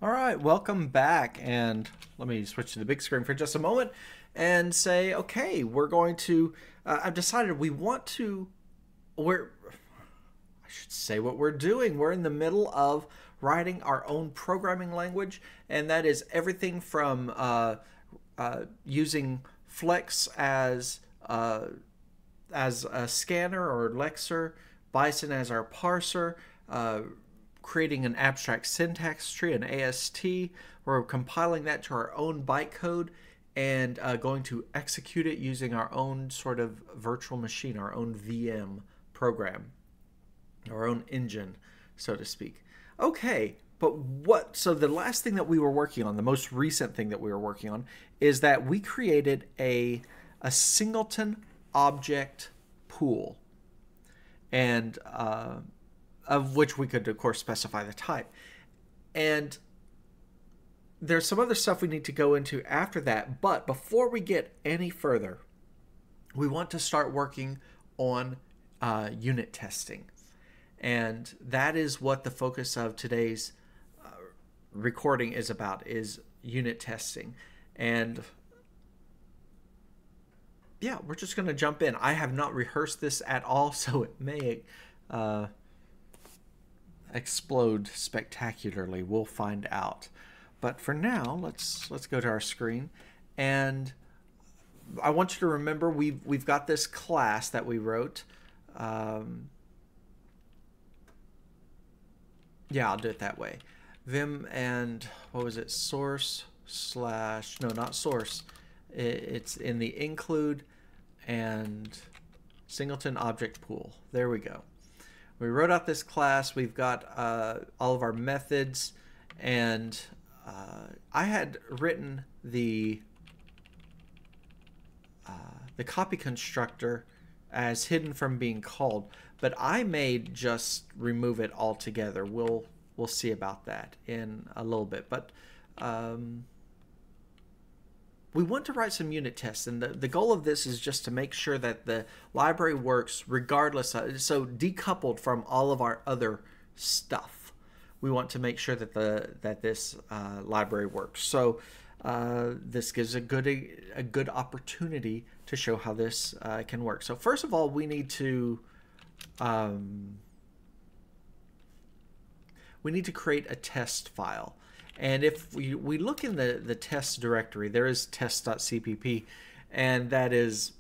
All right, welcome back. And let me switch to the big screen for just a moment and say, okay, we're going to, I've decided I should say what we're doing. We're in the middle of writing our own programming language, and that is everything from using Flex as a scanner or lexer, Bison as our parser, creating an abstract syntax tree, an AST. We're compiling that to our own bytecode and going to execute it using our own sort of virtual machine, our own VM program, our own engine, so to speak. Okay, but so the last thing that we were working on, the most recent thing that we were working on, is that we created a singleton object pool, and of which we could, of course, specify the type. And there's some other stuff we need to go into after that, but before we get any further, we want to start working on unit testing. And that is what the focus of today's recording is about, is unit testing. And yeah, we're just going to jump in. I have not rehearsed this at all, so it may explode spectacularly. We'll find out. But for now, let's go to our screen, and I want you to remember we've got this class that we wrote. Yeah, I'll do it that way. Vim and what was it? Source slash, no, not source. It's in the include and singleton object pool. There we go. We wrote out this class. We've got all of our methods, and I had written the copy constructor as hidden from being called, but I may just remove it altogether. We'll see about that in a little bit, but we want to write some unit tests, and the goal of this is just to make sure that the library works regardless of, so decoupled from all of our other stuff. We want to make sure that this library works. So this gives a good opportunity to show how this can work. So first of all, we need to create a test file. And if we look in the test directory, there is test.cpp, and that is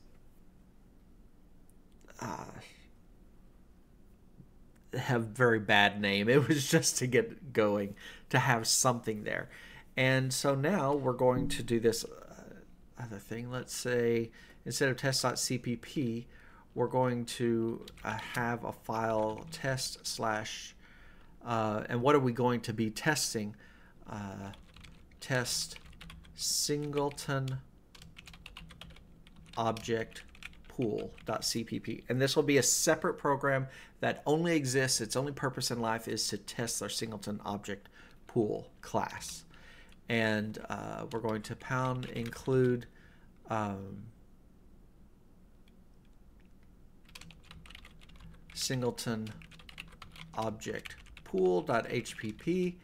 have very bad name. It was just to get going, to have something there. And so now we're going to do this other thing. Let's say instead of test.cpp, we're going to have a file test slash, and what are we going to be testing? Test singleton object pool.cpp, and this will be a separate program that only exists, its only purpose in life is to test our singleton object pool class. And we're going to pound include singleton object pool.hpp.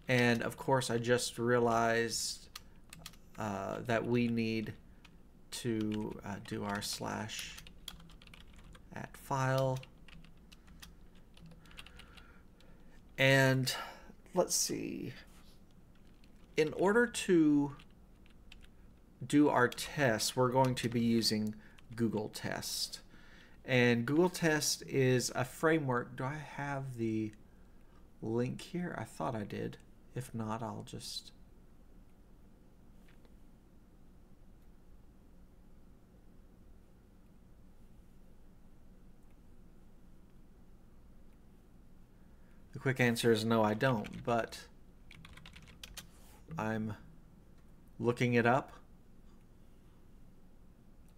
And of course, I just realized that we need to do our slash at file. And let's see. In order to do our tests, we're going to be using GoogleTest. And GoogleTest is a framework. Do I have the link here? I thought I did. If not, I'll just... The quick answer is no, I don't, but I'm looking it up.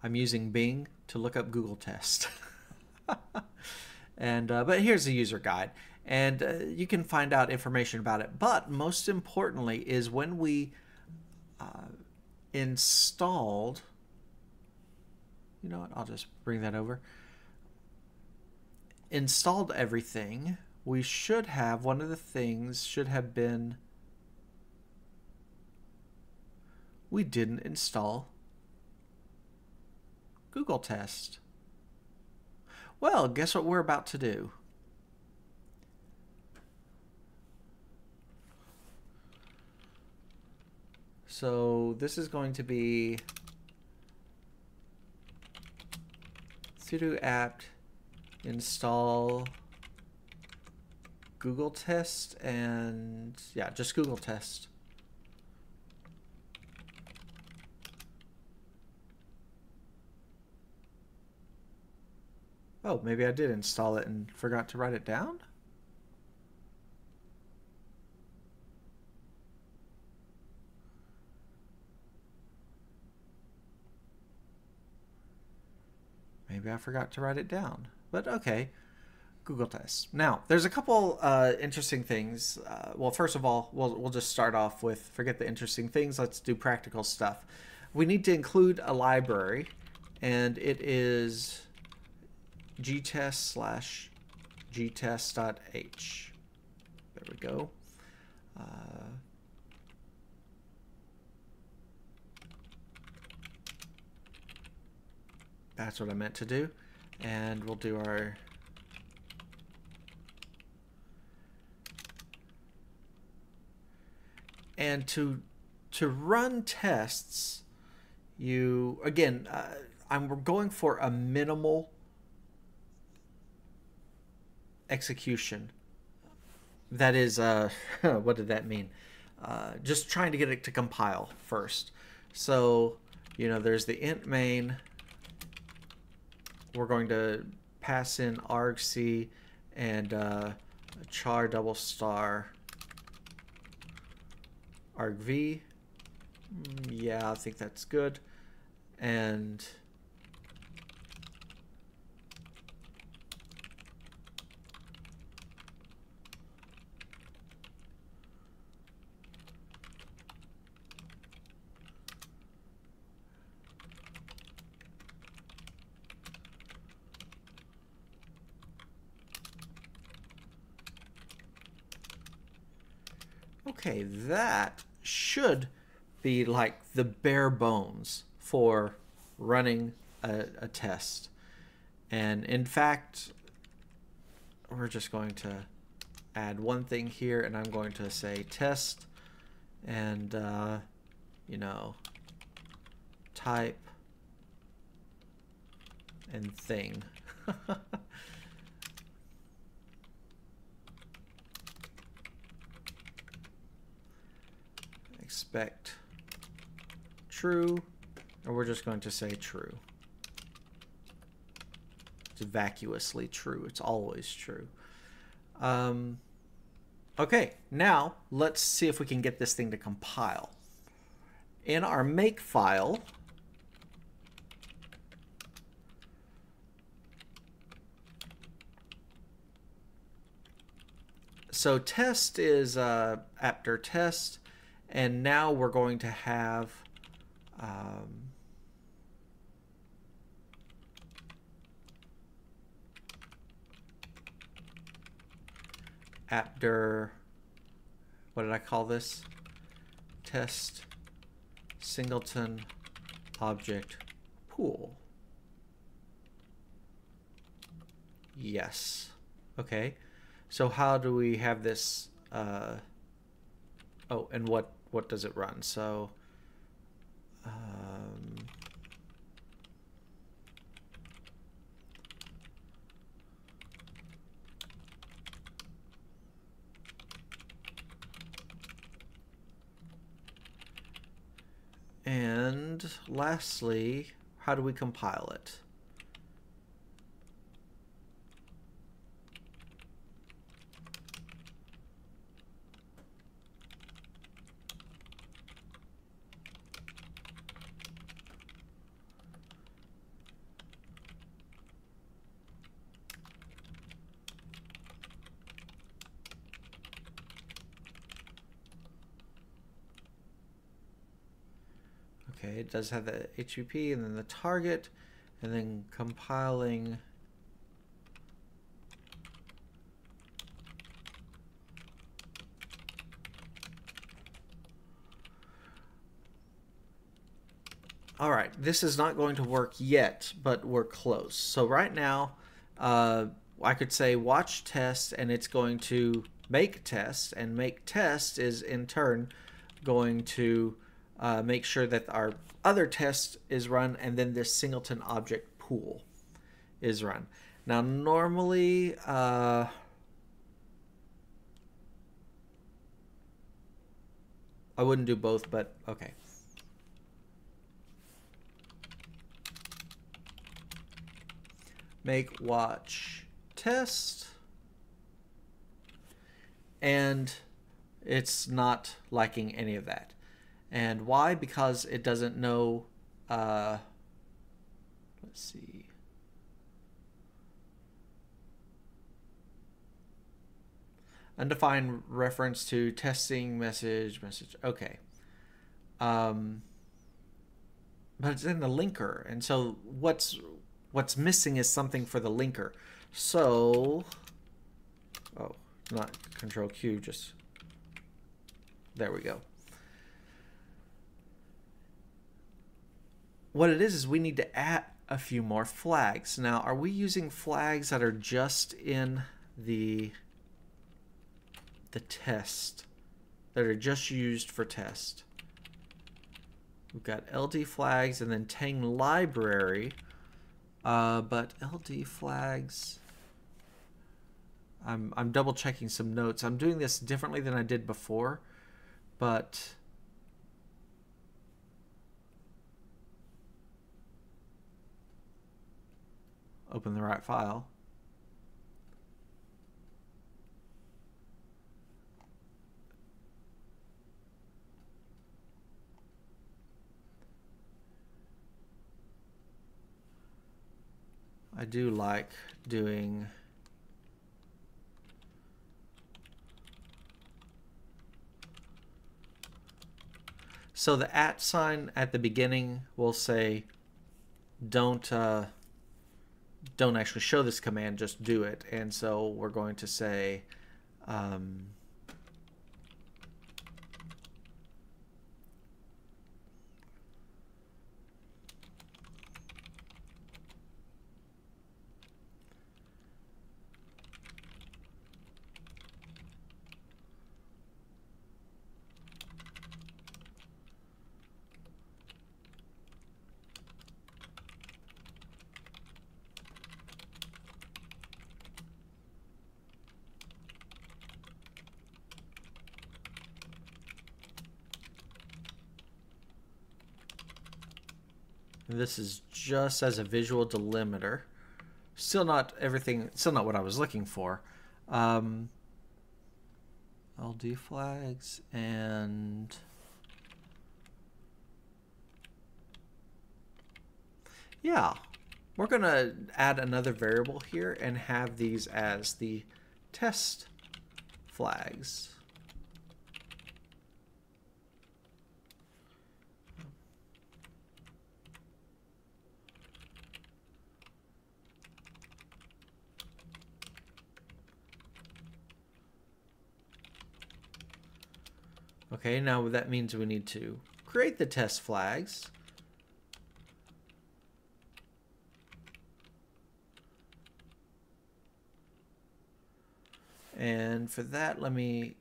I'm using Bing to look up GoogleTest. And but here's the user guide, and you can find out information about it. But most importantly is when we installed, you know what, I'll just bring that over. Installed everything, we should have, one of the things should have been we didn't install GoogleTest. Well, guess what we're about to do? So this is going to be sudo apt install GoogleTest, and yeah, just GoogleTest. Oh, maybe I did install it and forgot to write it down? Maybe I forgot to write it down, but okay. GoogleTest. Now, there's a couple interesting things. Well, first of all, we'll just start off with, forget the interesting things, let's do practical stuff. We need to include a library, and it is gtest/gtest.h. There we go. That's what I meant to do. And we'll do our and to run tests, you again, I'm going for a minimal execution. That is, what did that mean? Just trying to get it to compile first. So, you know, there's the int main. We're going to pass in argc and char double star argv. Yeah, I think that's good. And okay, that should be like the bare bones for running a test. And in fact, we're just going to add one thing here, and I'm going to say test and you know, type and thing. Expect true, or we're just going to say true. It's vacuously true. It's always true. Okay, now let's see if we can get this thing to compile. In our make file, so test is after test, and now we're going to have after, what did I call this? Test singleton object pool. Yes. Okay. So how do we have this? Oh, and what does it run? So and lastly, how do we compile it? Okay, it does have the HUP and then the target, and then compiling. All right, this is not going to work yet, but we're close. So right now, I could say watch test, and it's going to make test, and make test is in turn going to make sure that our other test is run, and then this singleton object pool is run. Now normally, I wouldn't do both, but okay. Make watch test, and it's not liking any of that. And why? Because it doesn't know, let's see, undefined reference to testing message. Okay. But it's in the linker, and so what's missing is something for the linker. So, oh, not Control Q, just there we go. What it is we need to add a few more flags. Now, are we using flags that are just in the test, that are just used for test? We've got LD flags and then Tang library, but LD flags, I'm double checking some notes. I'm doing this differently than I did before, but open the right file. I do like doing so the @ sign at the beginning will say don't actually show this command, just do it. And so we're going to say and this is just as a visual delimiter. Still not everything, still not what I was looking for. LD flags, and yeah, we're going to add another variable here and have these as the test flags. Okay, now that means we need to create the test flags. And for that, let me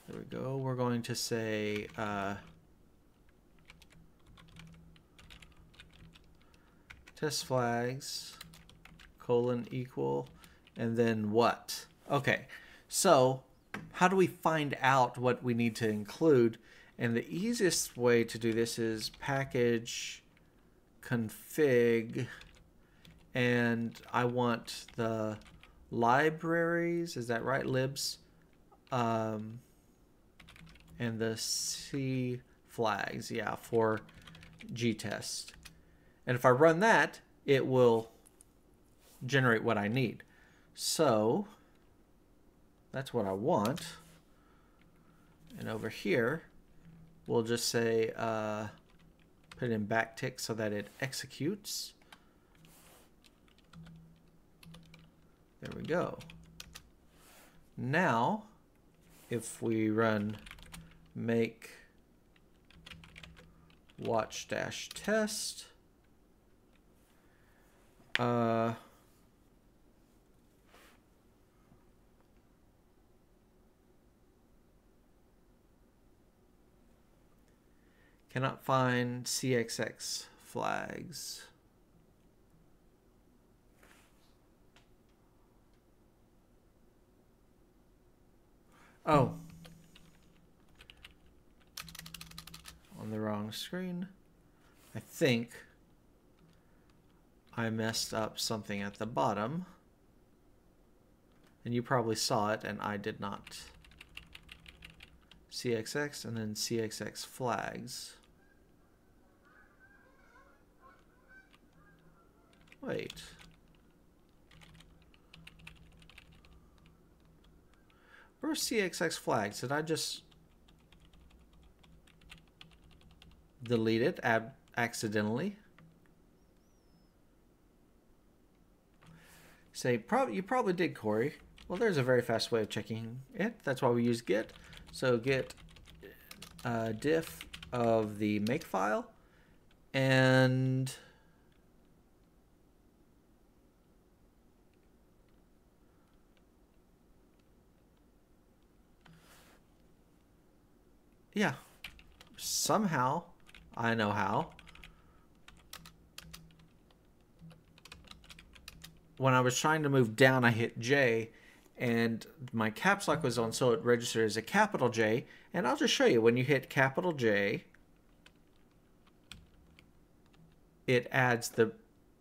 there we go. We're going to say test flags colon equal, and then what? Okay, so how do we find out what we need to include? And the easiest way to do this is package config, and I want the libraries, is that right, libs, and the C flags, yeah, for gtest. And if I run that, it will generate what I need. So that's what I want. And over here, we'll just say, put it in backtick so that it executes. There we go. Now, if we run make watch dash test, cannot find CXX flags. Oh, on the wrong screen. I think I messed up something at the bottom, and you probably saw it and I did not. CXX and then CXX flags. Wait. Where's CXX flags? Did I just delete it accidentally? Say, you probably did, Corey. Well, there's a very fast way of checking it. That's why we use git. So git diff of the make file, and yeah, somehow, I know how. When I was trying to move down, I hit J, and my caps lock was on, so it registered as a capital J. And I'll just show you, when you hit capital J, it adds the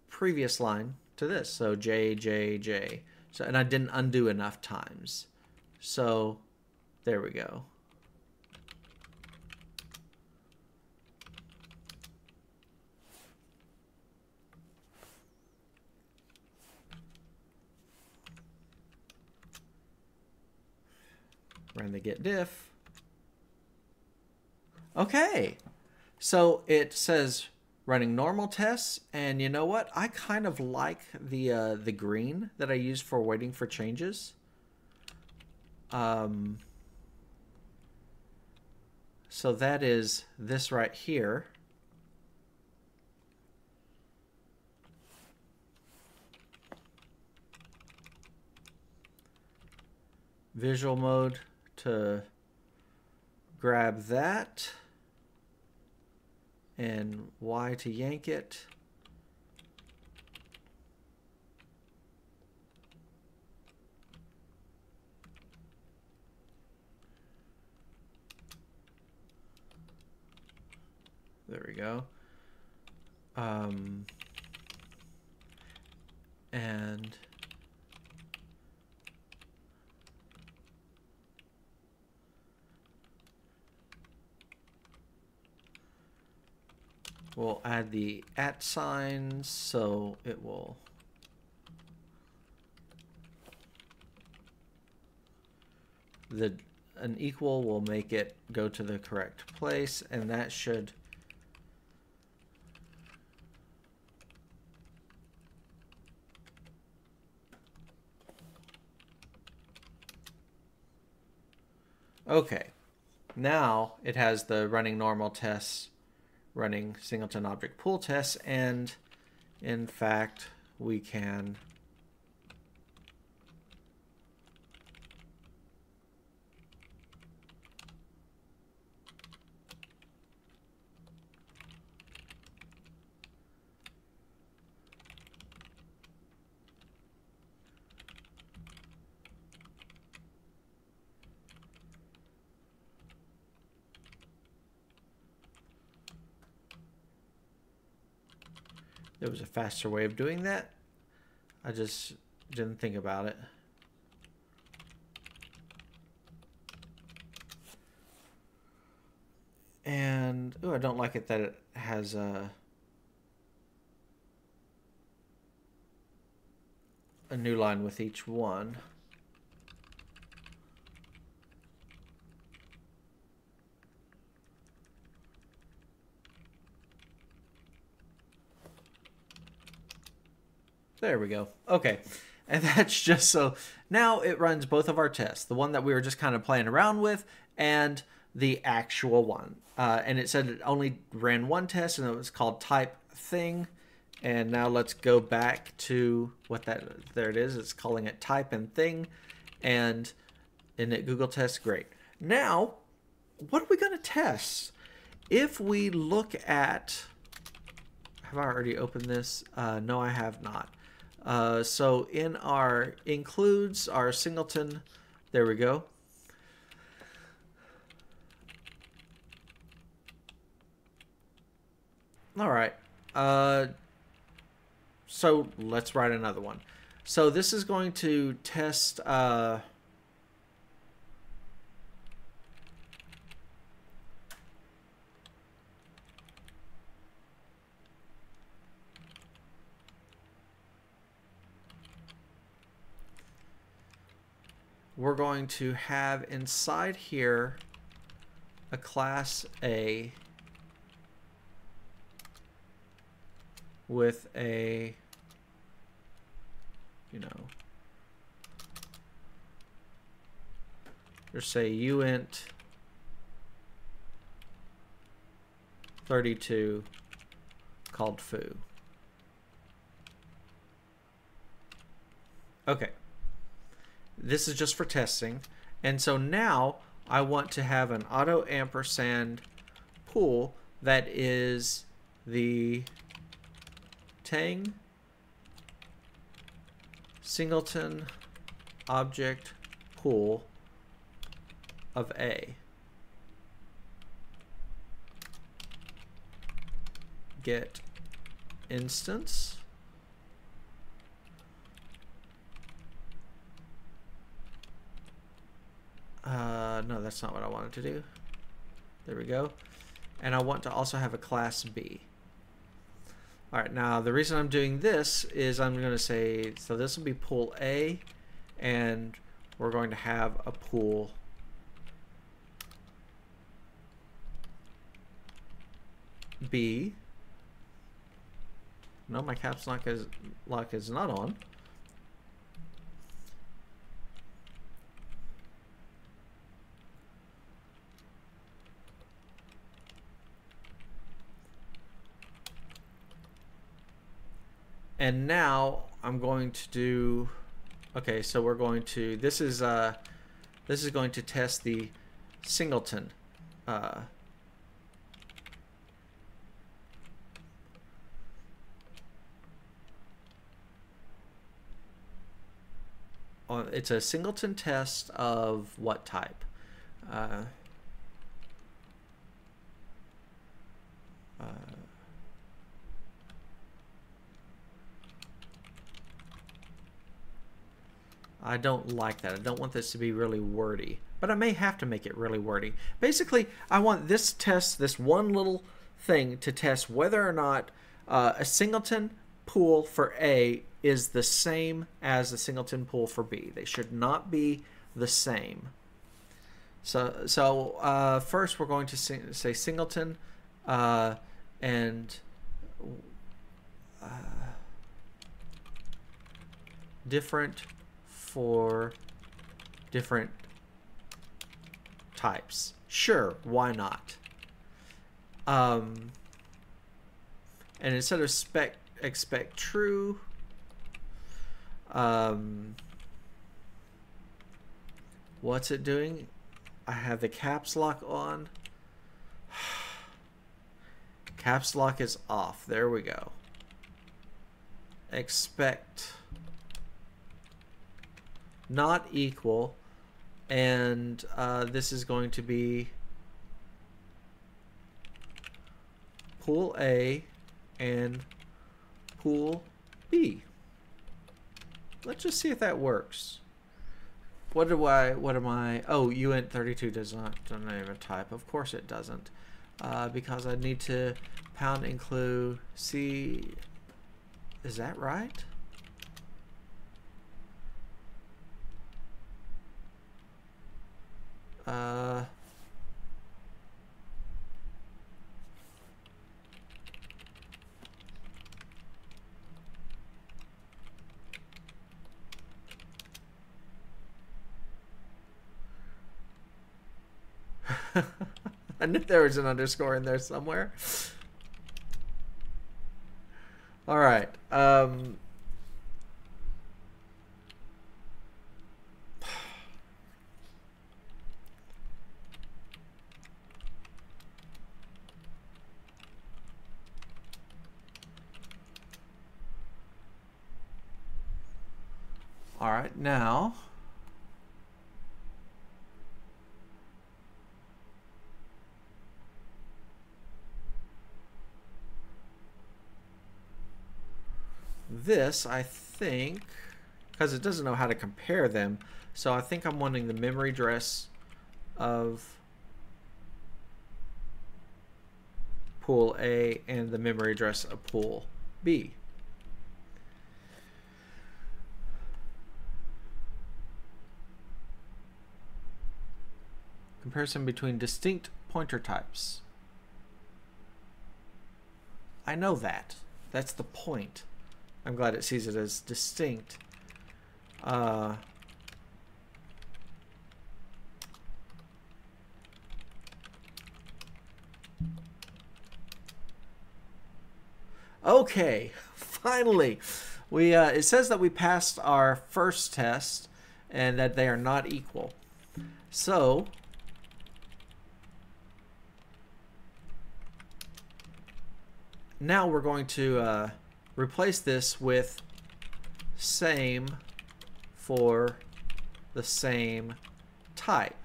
previous line to this. So J, J, J. So, and I didn't undo enough times. So there we go. Run the git diff. Okay, so it says running normal tests, and you know what? I kind of like the green that I use for waiting for changes. So that is this right here. Visual mode to grab that, and Y to yank it. There we go. And we'll add the @ signs, so it will an equal will make it go to the correct place, and that should okay. Now it has the running normal tests, running singleton object pool tests, and in fact we can there was a faster way of doing that. I just didn't think about it. And oh, I don't like it that it has a new line with each one. There we go. Okay. And that's just so now it runs both of our tests, the one that we were just kind of playing around with and the actual one. And it said it only ran one test, and it was called type thing. And now let's go back to what there it is. It's calling it type and thing. And in it GoogleTest, great. Now, what are we going to test? If we look at, have I already opened this? No, I have not. So in our includes, our singleton, there we go. All right. So let's write another one. So this is going to test we're going to have inside here a class A with a, you know, just say uint 32 called foo. Okay. This is just for testing. And so now I want to have an auto ampersand pool that is the Tang singleton object pool of A. Get instance. No, that's not what I wanted to do. There we go. And I want to also have a class B. All right, now the reason I'm doing this is I'm going to say, so this will be pool A, and we're going to have a pool B. No, my caps lock is not on. And now I'm going to do, okay, so we're going to, this is going to test the singleton. It's a singleton test of what type? I don't like that. I don't want this to be really wordy, but I may have to make it really wordy. Basically, I want this test, this one little thing, to test whether or not a singleton pool for A is the same as the singleton pool for B. They should not be the same. So first we're going to say singleton and different for different types. Sure, why not? And instead of expect true, what's it doing? I have the caps lock on. Caps lock is off. There we go. Expect not equal, and this is going to be pool A and pool B. Let's just see if that works. What am I, oh, uint 32 doesn't have a type. Of course it doesn't, because I need to pound include C. Is that right? I knew there was an underscore in there somewhere. All right. All right, now this, I think, because it doesn't know how to compare them, so I think I'm wanting the memory address of pool A and the memory address of pool B. Comparison between distinct pointer types. I know that. That's the point. I'm glad it sees it as distinct. Okay, finally. It says that we passed our first test and that they are not equal. So now we're going to replace this with same for the same type.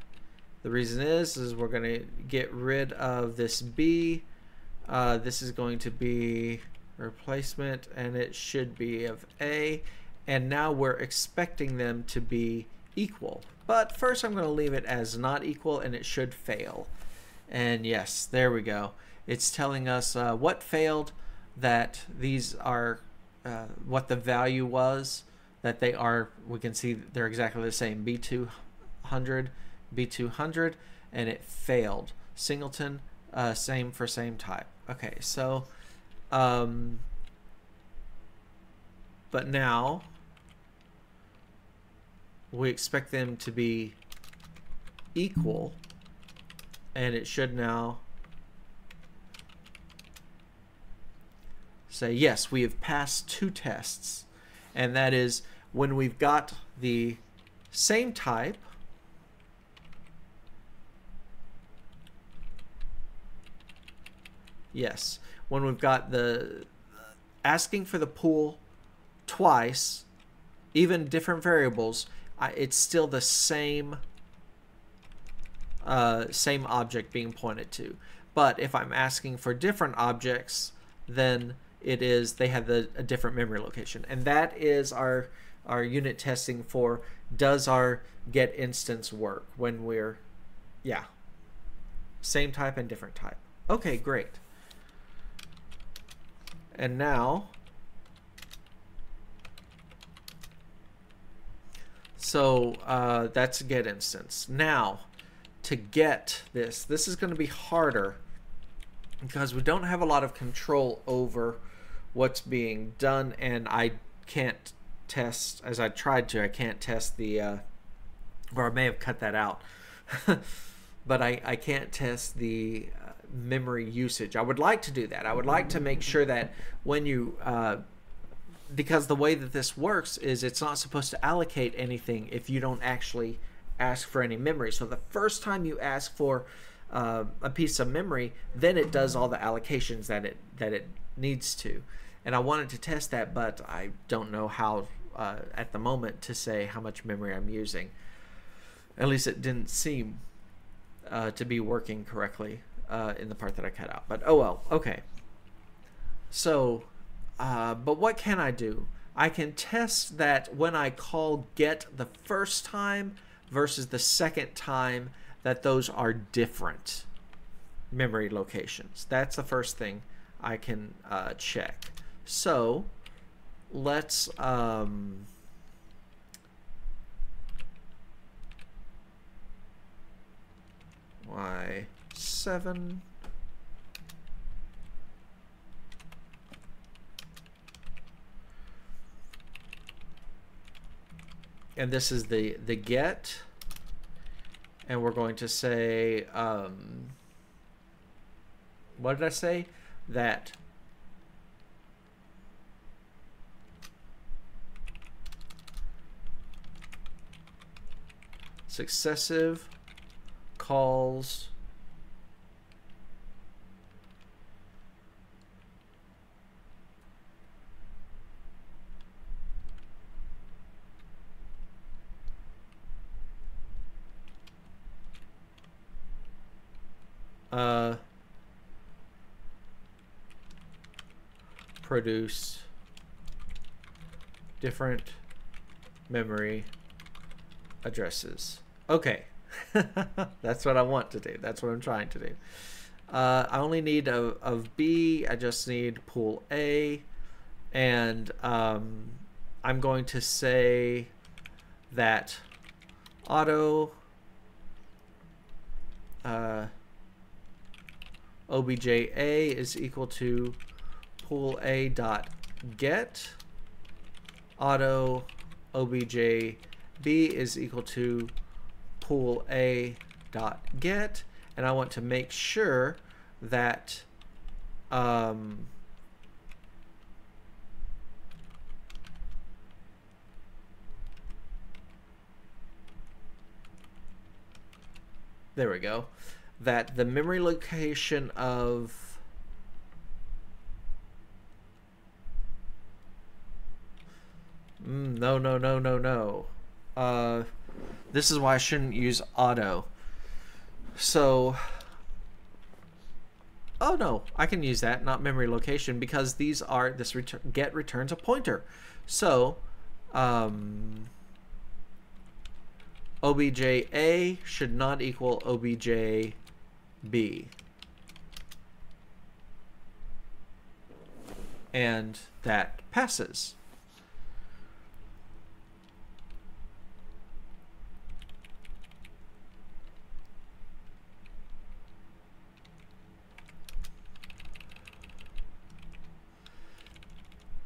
The reason is we're going to get rid of this B. This is going to be replacement, and it should be of A. And now we're expecting them to be equal. But first I'm going to leave it as not equal, and it should fail. And yes, there we go. It's telling us what failed, that these are what the value was, that they are, we can see they're exactly the same, B200, B200, and it failed. Singleton, same for same type. Okay, so, but now we expect them to be equal, and it should now say, yes, we have passed 2 tests. And that is when we've got the same type, yes, when we've got the asking for the pool twice, even different variables, it's still the same same object being pointed to. But if I'm asking for different objects, then it is they have a different memory location. And that is our unit testing for, does our get instance work when we're, yeah, same type and different type. Okay, great. And now, so that's get instance. Now, to get this is going to be harder because we don't have a lot of control over what's being done, and I can't test, as I tried to, I can't test the, or I may have cut that out, but I can't test the memory usage. I would like to do that. I would like to make sure that when you, because the way that this works is it's not supposed to allocate anything if you don't actually ask for any memory. So the first time you ask for a piece of memory, then it does all the allocations that it needs to. And I wanted to test that, but I don't know how at the moment to say how much memory I'm using. At least it didn't seem to be working correctly in the part that I cut out. But oh well, okay. So, but what can I do? I can test that when I call get the first time versus the second time, that those are different memory locations. That's the first thing I can check. So let's Y7 and this is the get, and we're going to say, what did I say? That successive calls produce different memory addresses. Okay. That's what I want to do. That's what I'm trying to do. I only need of B. I just need pool A. And I'm going to say that auto obj A is equal to pool A dot get. Auto obj B is equal to pool A dot get, and I want to make sure that there we go, that the memory location of no. This is why I shouldn't use auto. So, oh no, I can use that, not memory location, because these are, this get returns a pointer. So, obj A should not equal obj B. And that passes.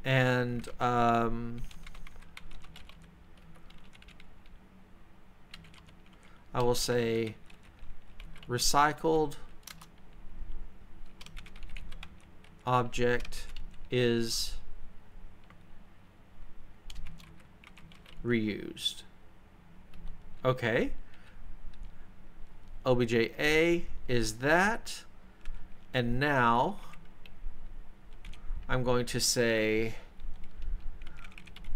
And I will say recycled object is reused. Okay. Obj A is that, and now I'm going to say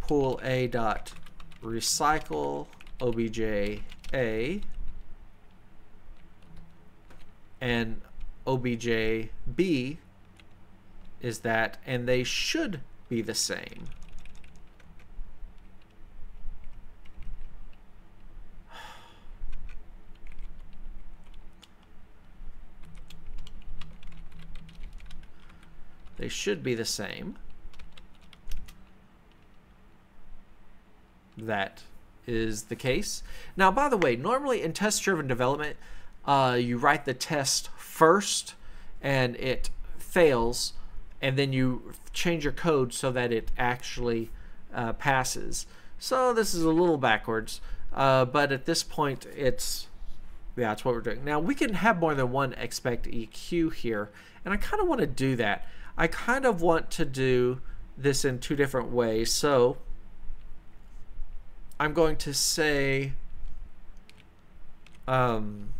pool A dot recycle obj A, and obj B is that, and they should be the same. They should be the same. That is the case. Now, by the way, normally in test-driven development, you write the test first and it fails, and then you change your code so that it actually passes. So this is a little backwards, but at this point, it's what we're doing. Now, we can have more than one expect EQ here, and I kind of want to do that. I kind of want to do this in two different ways. So I'm going to say auto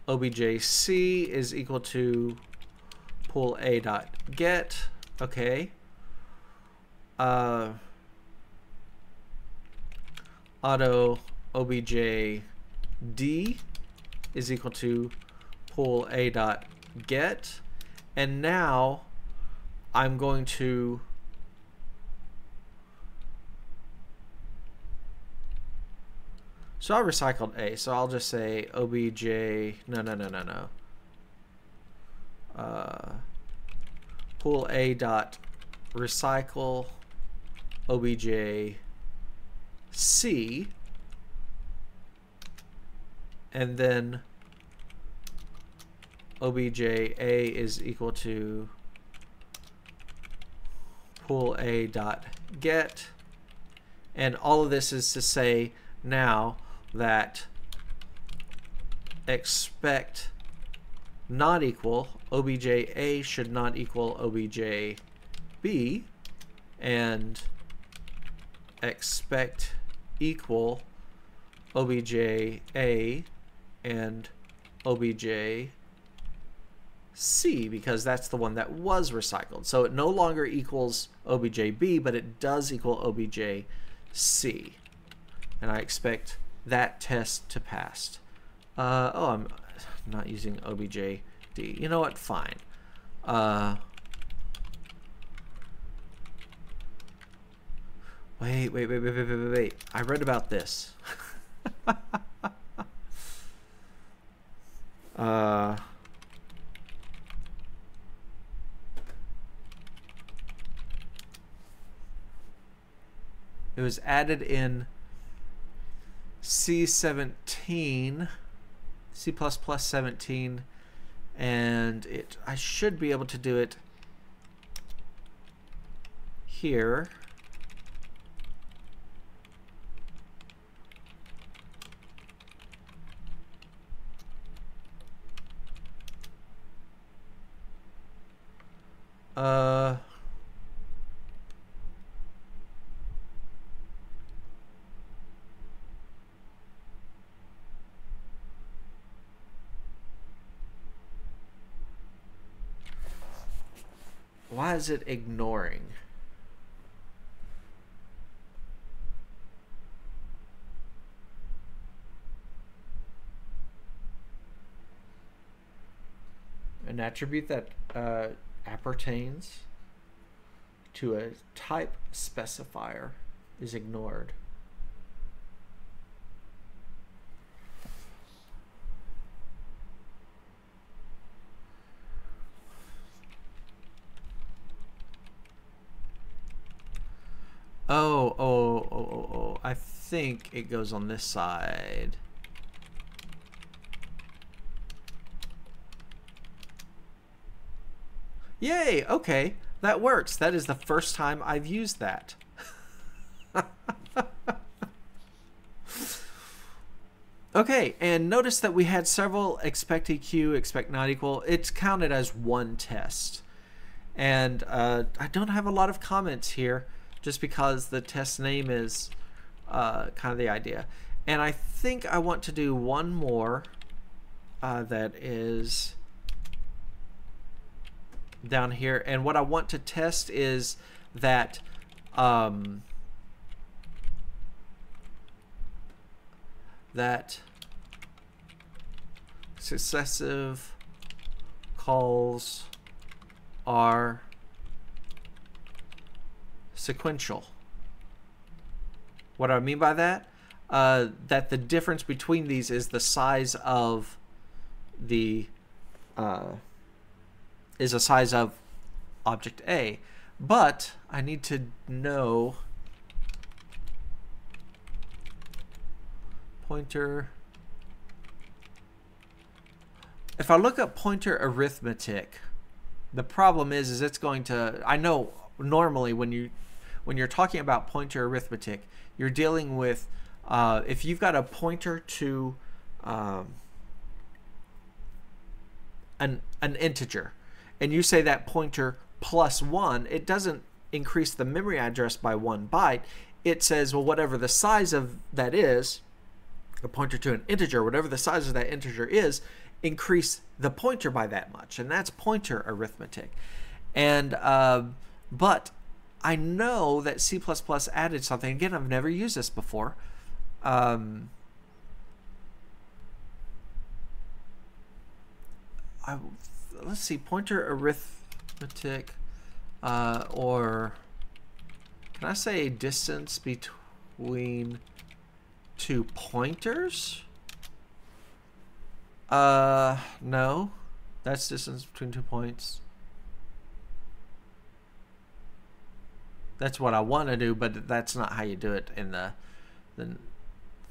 objc is equal to pool A dot get. Okay. Auto obj d is equal to pool A dot get, and now I'm going to so I recycled A, so I'll just say obj no pool A dot recycle obj C, and then obj A is equal to pool a dot get, and all of this is to say now that expect not equal obj a should not equal obj b, and expect equal obj a and obj c, because that's the one that was recycled. So it no longer equals obj b, but it does equal obj c, and I expect that test to pass. Oh, I'm not using obj d. You know what? Fine. Wait. I read about this. It was added in C17, C++ 17, and I should be able to do it here. Why is it ignoring? An attribute that appertains to a type specifier is ignored. Oh, I think it goes on this side. Yay, okay, that works. That is the first time I've used that. Okay, and notice that we had several expect EQ, expect not equal. It's counted as one test. And I don't have a lot of comments here, just because the test name is kind of the idea. And I think I want to do one more that is down here. And what I want to test is that that successive calls are sequential. What do I mean by that? That the difference between these is the size of the is a size of object A, but I need to know pointer. If I look up pointer arithmetic, the problem is it's going to, I know normally when you're talking about pointer arithmetic, you're dealing with if you've got a pointer to an integer, and you say that pointer +1, it doesn't increase the memory address by 1 byte. It says, well, whatever the size of that is, a pointer to an integer, whatever the size of that integer is, increase the pointer by that much, and that's pointer arithmetic. And but I know that C++ added something. Again, I've never used this before. Let's see, pointer arithmetic, or can I say distance between two pointers? No, that's distance between 2 points. That's what I want to do, but that's not how you do it in the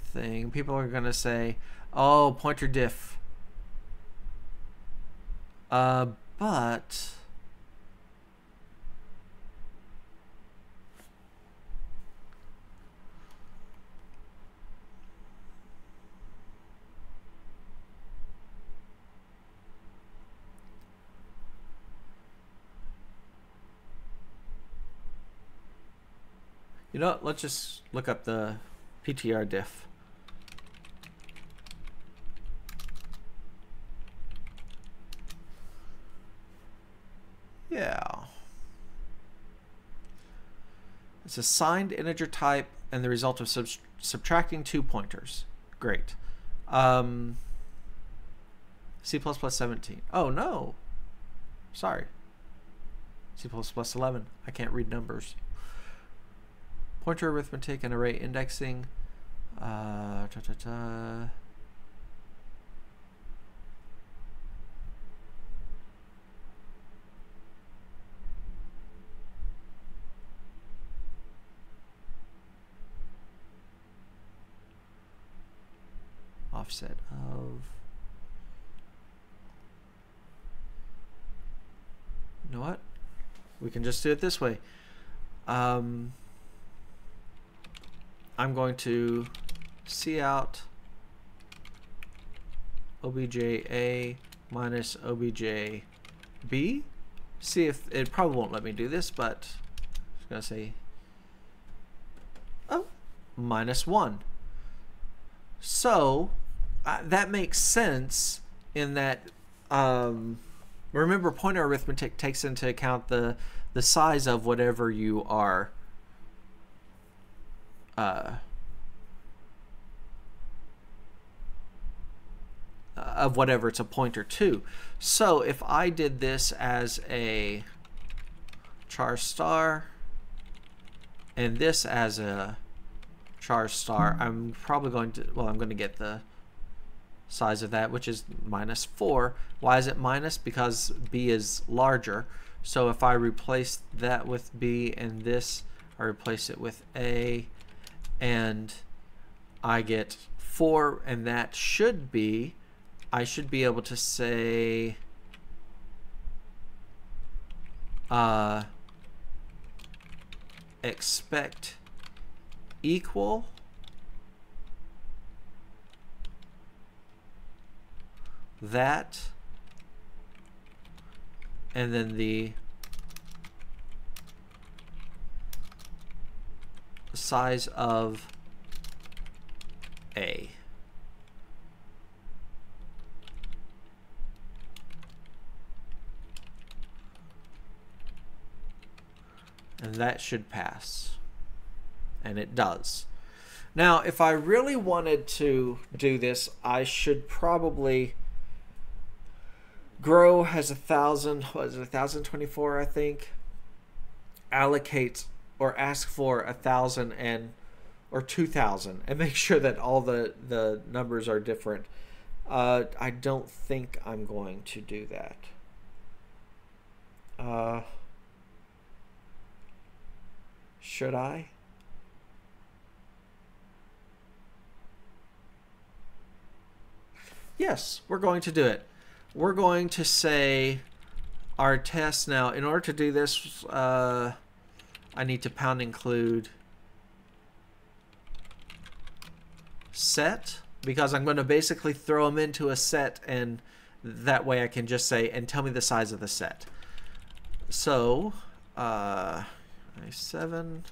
thing. People are gonna say, oh, pointer diff. But You know what? Let's just look up the PTR diff. Yeah. It's a signed integer type and the result of subtracting 2 pointers. Great. C++ 17. Oh no. Sorry. C++ 11. I can't read numbers. Pointer arithmetic and array indexing. Offset of. You know what? We can just do it this way. I'm going to cout obj minus obj b. See if it probably won't let me do this, but I'm going to say -1. So that makes sense in that remember, pointer arithmetic takes into account the size of whatever you are of whatever it's a pointer to. So if I did this as a char star and this as a char star, I'm probably going to, well, I'm going to get the size of that, which is -4. Why is it minus? Because b is larger. So if I replace that with b and this, I replace it with a, and I get 4, and that should be, I should be able to say expect equal that, and then the size of a. And that should pass. And it does. Now, if I really wanted to do this, I should probably grow has 1,000, what is it, 1,024, I think, allocate or ask for 1,000 and or 2,000 and make sure that all the numbers are different. I don't think I'm going to do that. Should I? Yes, we're going to do it. We're going to say our test now. In order to do this, I need to #include set, because I'm going to basically throw them into a set, and that way I can just say, and tell me the size of the set. So, i7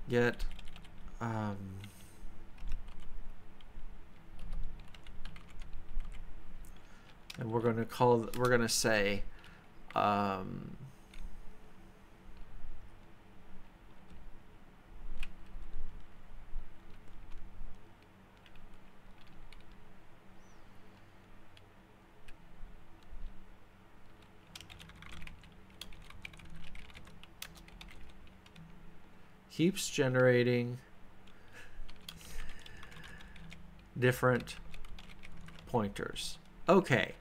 get and we're going to say keeps generating different pointers. Okay,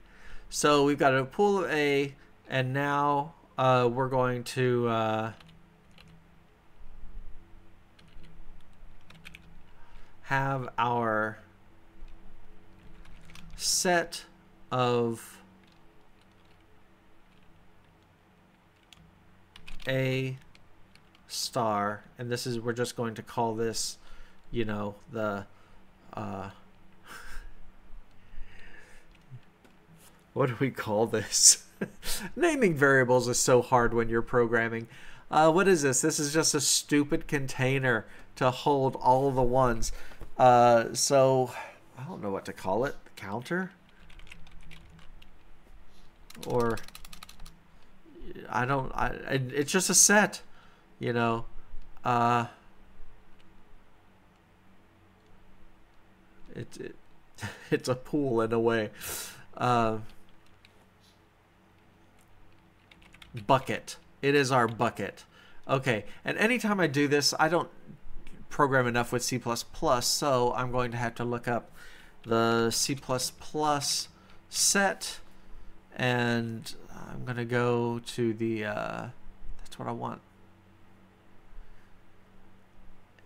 so we've got a pool of A, and now we're going to have our set of A star, and this is, we're just going to call this, you know, the what do we call this? Naming variables is so hard when you're programming. What is this? This is just a stupid container to hold all the ones. So I don't know what to call it. Counter? Or it's just a set, you know. It's a pool in a way. Bucket. It is our bucket. Okay, and anytime I do this, I don't program enough with C++, so I'm going to have to look up the C++ set, and I'm going to go to the, that's what I want.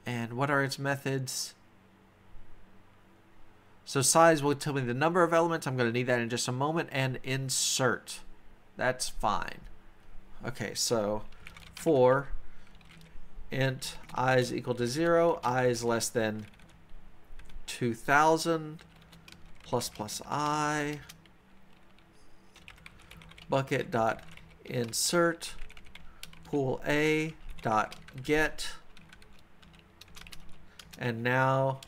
And what are its methods? So size will tell me the number of elements. I'm going to need that in just a moment. And insert. That's fine. Okay, so for int I is equal to 0, I is less than 2000 plus plus I bucket dot insert pool A dot get, and now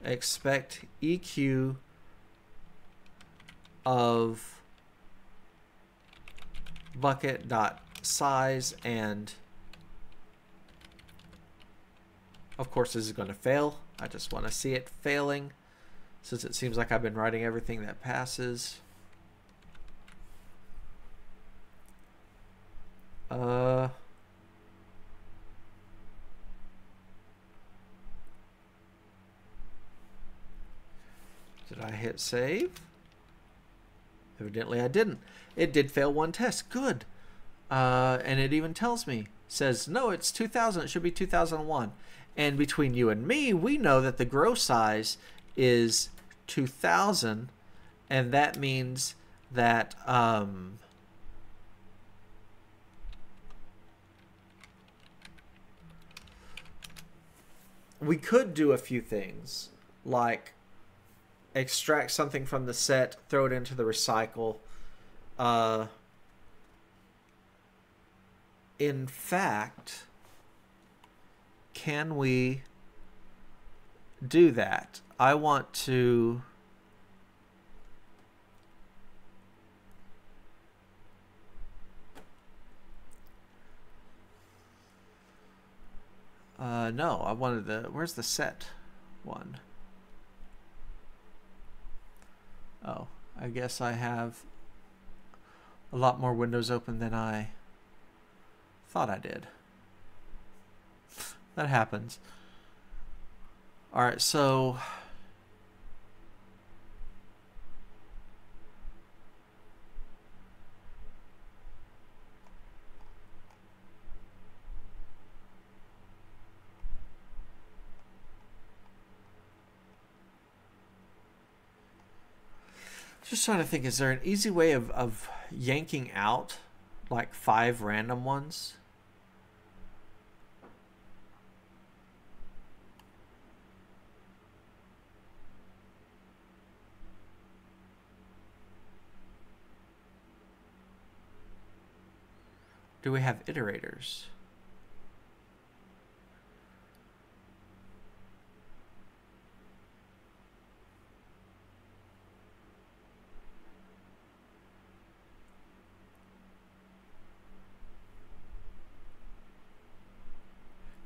expect EQ of bucket dot size, and of course this is going to fail. I just want to see it failing since it seems like I've been writing everything that passes. Did I hit save? Evidently I didn't. It did fail one test. Good. And it even tells me, says, no, it's 2000. It should be 2001. And between you and me, we know that the grow size is 2000. And that means that we could do a few things, like extract something from the set, throw it into the recycle. In fact, can we do that? I want to no, I wanted the, where's the set one? Oh, I guess I have a lot more windows open than I thought I did. That happens. All right, so just trying to think, is there an easy way of yanking out like 5 random ones? Do we have iterators?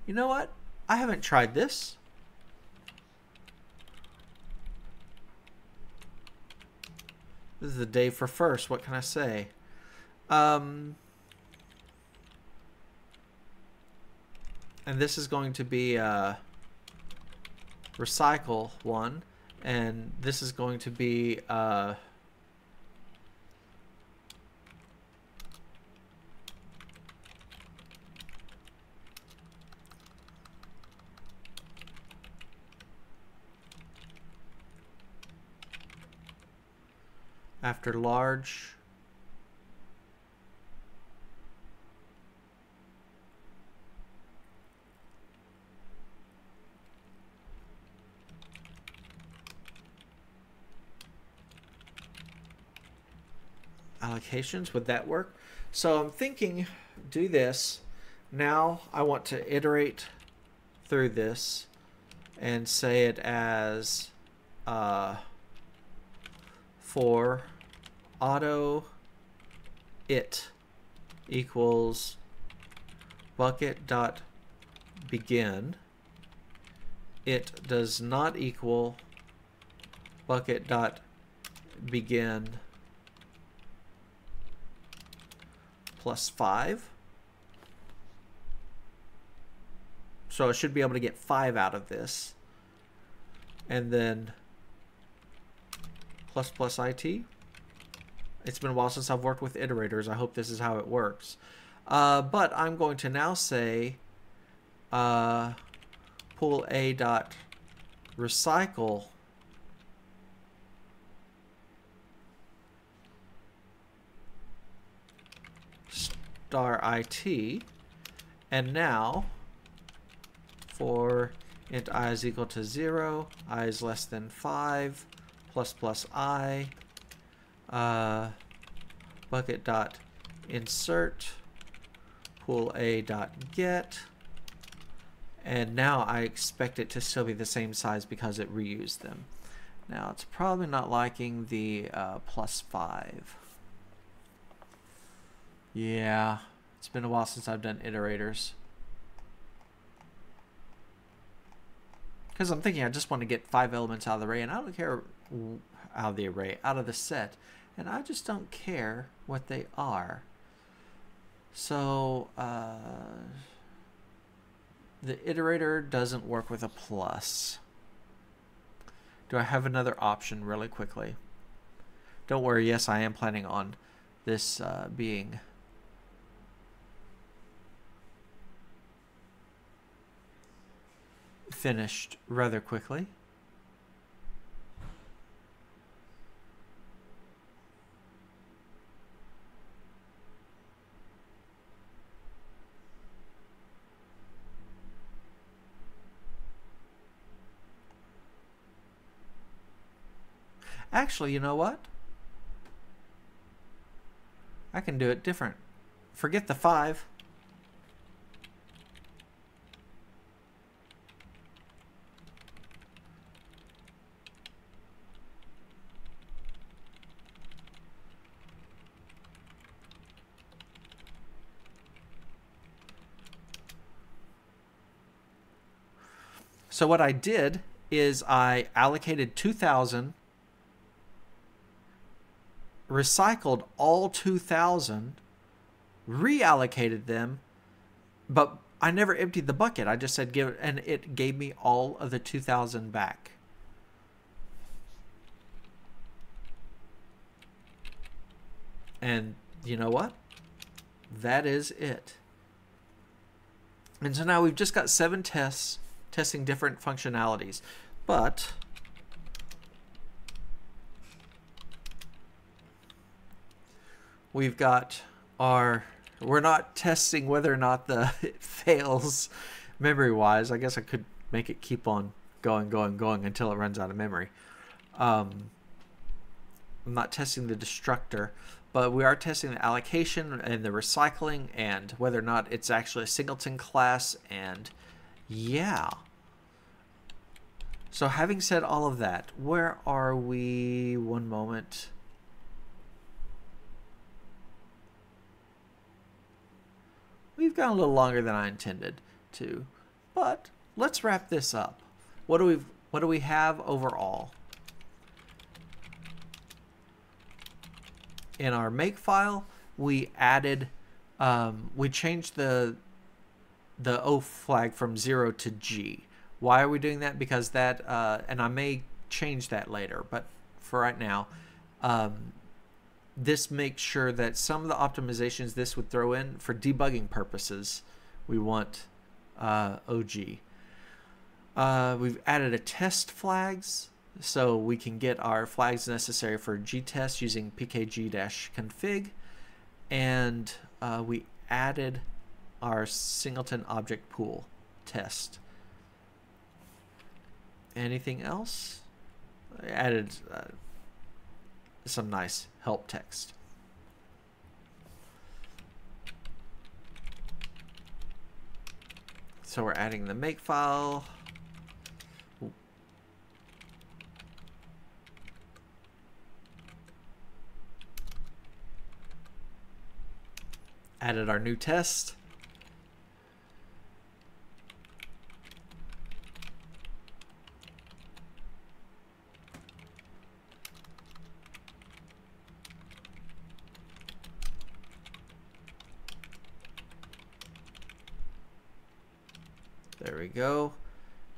You know what? I haven't tried this. This is the day for first. What can I say? And this is going to be recycle one, and this is going to be after large. allocations. Would that work? So I'm thinking, do this. Now I want to iterate through this and say it as for auto it equals bucket dot begin. It does not equal bucket dot begin plus 5. So I should be able to get 5 out of this. And then plus plus IT. It's been a while since I've worked with iterators. I hope this is how it works. But I'm going to now say pool A dot recycle star IT, and now for int I is equal to 0, I is less than 5, plus plus I, bucket dot insert pool A dot get, and now I expect it to still be the same size because it reused them. Now it's probably not liking the plus 5. Yeah, it's been a while since I've done iterators. Because I'm thinking I just want to get 5 elements out of the array, and I don't care out of the array, out of the set, and I just don't care what they are. So the iterator doesn't work with a plus. Do I have another option really quickly? Don't worry, yes, I am planning on this being finished rather quickly. Actually, you know what? I can do it different. Forget the 5. So what I did is I allocated 2,000, recycled all 2,000, reallocated them, but I never emptied the bucket. I just said give it, and it gave me all of the 2,000 back. And you know what? That is it. And so now we've just got 7 tests testing different functionalities, but we've got our, we're not testing whether or not it fails memory wise. I guess I could make it keep on going until it runs out of memory. I'm not testing the destructor, but we are testing the allocation and the recycling and whether or not it's actually a singleton class. And yeah. So having said all of that, where are we? One moment. We've gone a little longer than I intended to, but let's wrap this up. What do we have overall? In our make file, we added, we changed the O flag from 0 to G. Why are we doing that? Because that, and I may change that later, but for right now, this makes sure that some of the optimizations this would throw in for debugging purposes, we want OG. We've added a test flags, so we can get our flags necessary for gtest using pkg-config, and we added our SingletonObjectPool test. Anything else? I added some nice help text. So we're adding the make file. Ooh. Added our new test. There we go.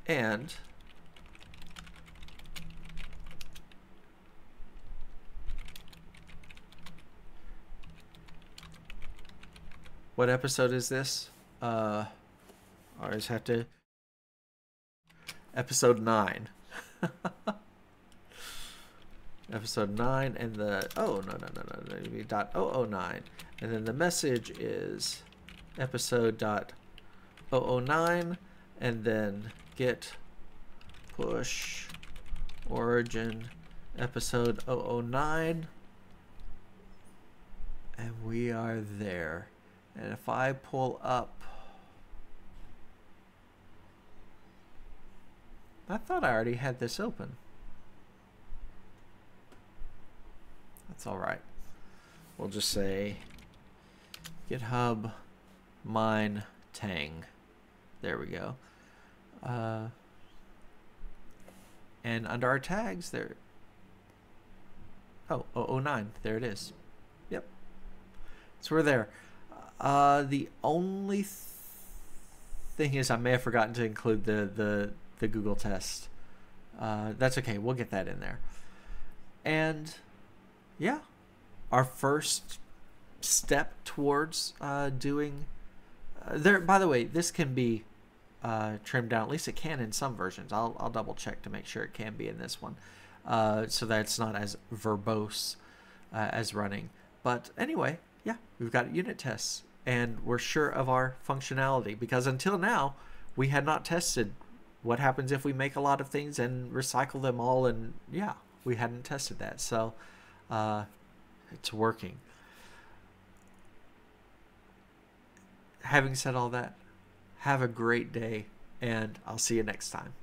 And what episode is this? I always have to. Episode 9. Episode 9, and the maybe .009, and then the message is episode .009, and then git push origin episode 009, and we are there. And if I pull up, I thought I already had this open. That's all right. We'll just say GitHub mine Tang. There we go. And under our tags there. Oh, 009. There it is. Yep. So we're there. The only thing is I may have forgotten to include the Google test. That's okay. We'll get that in there. And yeah, our first step towards doing there. By the way, this can be trimmed down. At least it can in some versions. I'll double check to make sure it can be in this one, so that it's not as verbose as running. But anyway, yeah, we've got unit tests, and we're sure of our functionality, because until now we had not tested what happens if we make a lot of things and recycle them all, and yeah, we hadn't tested that. So it's working. Having said all that, have a great day, and I'll see you next time.